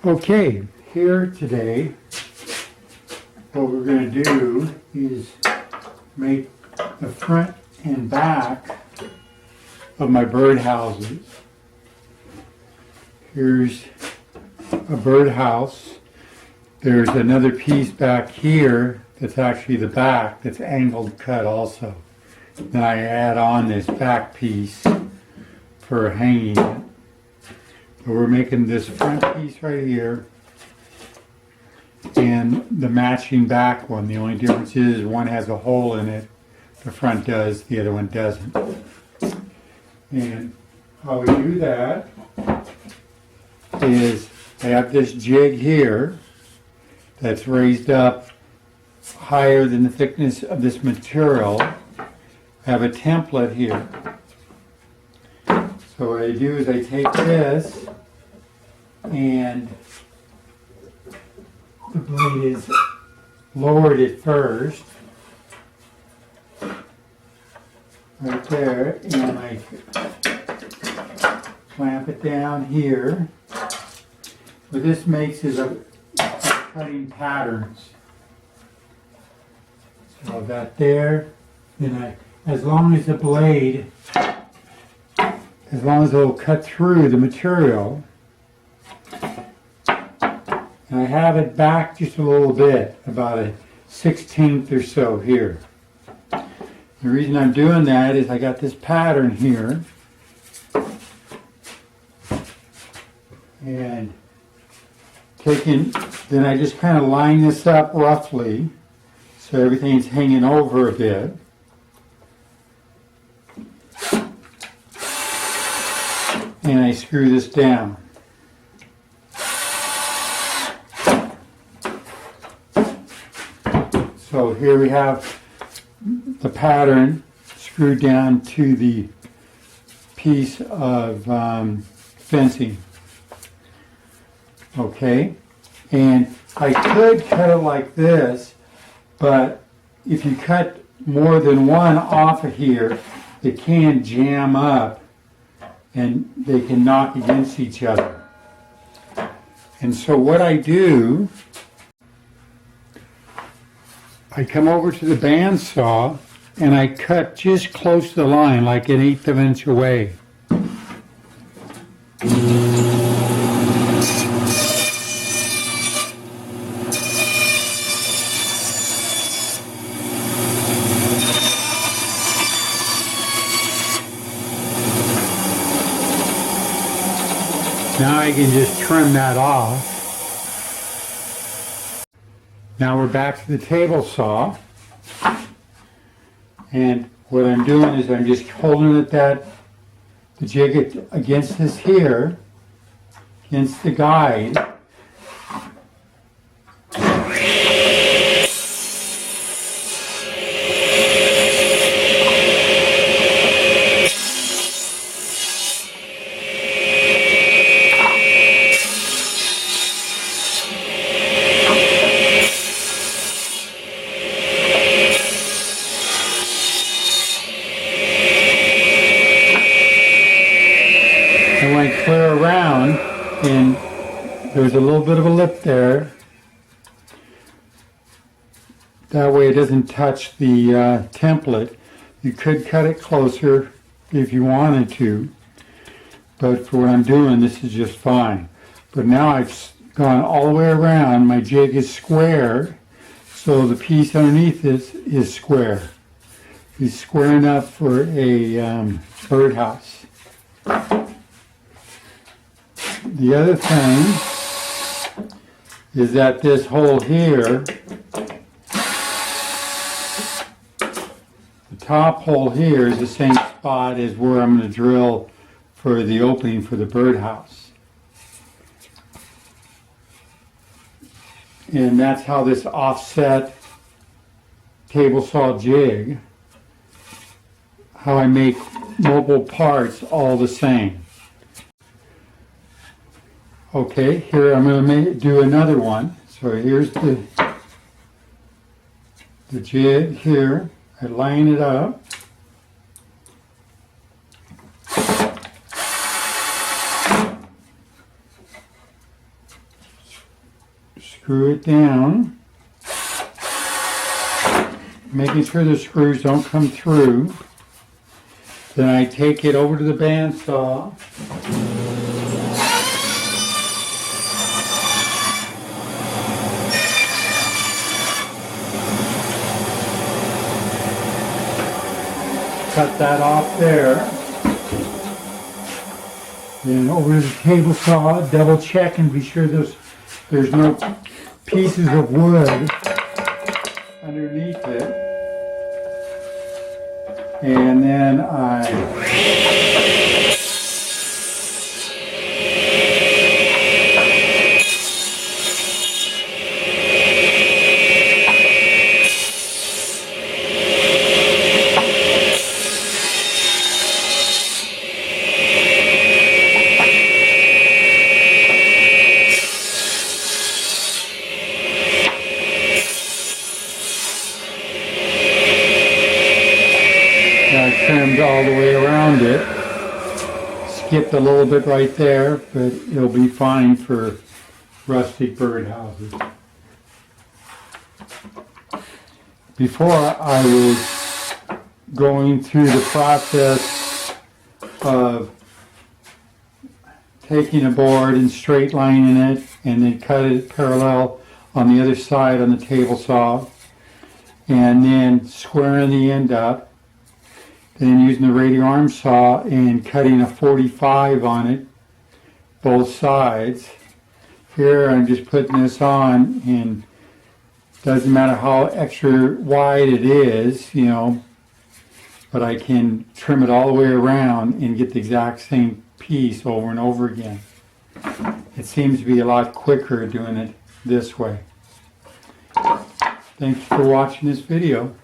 Okay, here today, what we're going to do is make the front and back of my birdhouses. Here's a birdhouse. There's another piece back here that's actually the back that's angled cut also. Then I add on this back piece for hanging it. So we're making this front piece right here and the matching back one. The only difference is one has a hole in it. The front does, the other one doesn't. And how we do that is I have this jig here that's raised up higher than the thickness of this material. I have a template here. So what I do is I take this and the blade is lowered at first, right there, and I clamp it down here. What this makes is a cutting patterns. So that there, then as long as the blade, as long as it'll cut through the material, and I have it back just a little bit, about a 1/16 or so here. The reason I'm doing that is I got this pattern here, and then I just kind of line this up roughly so everything's hanging over a bit. And I screw this down. So here we have the pattern screwed down to the piece of fencing. Okay, and I could cut it like this, but if you cut more than one off of here, it can jam up and they can knock against each other. And so what I do, I come over to the bandsaw and I cut just close to the line, like an 1/8 of an inch away. Now I can just trim that off. Now we're back to the table saw. And what I'm doing is I'm just holding it the jig against this here, against the guide. I went clear around, and there's a little bit of a lip there. That way it doesn't touch the template. You could cut it closer if you wanted to, but for what I'm doing, this is just fine. But now I've gone all the way around. My jig is square, so the piece underneath this is square. It's square enough for a birdhouse. The other thing is that this hole here, the top hole here is the same spot as where I'm going to drill for the opening for the birdhouse. And that's how this offset table saw jig, how I make mobile parts all the same. Okay, here I'm going to do another one. So here's the jig here. I line it up. screw it down, making sure the screws don't come through. Then I take it over to the bandsaw. Cut that off there. Then over to the table saw, double check and be sure there's no pieces of wood underneath it. And then I trimmed all the way around it. Skipped a little bit right there, but it'll be fine for rustic birdhouses. Before I was going through the process of taking a board and straight lining it and then cut it parallel on the other side on the table saw, and then squaring the end up, then using the radial arm saw and cutting a 45 on it, both sides. Here I'm just putting this on, and doesn't matter how extra wide it is, you know, but I can trim it all the way around and get the exact same piece over and over again. It seems to be a lot quicker doing it this way. Thanks for watching this video.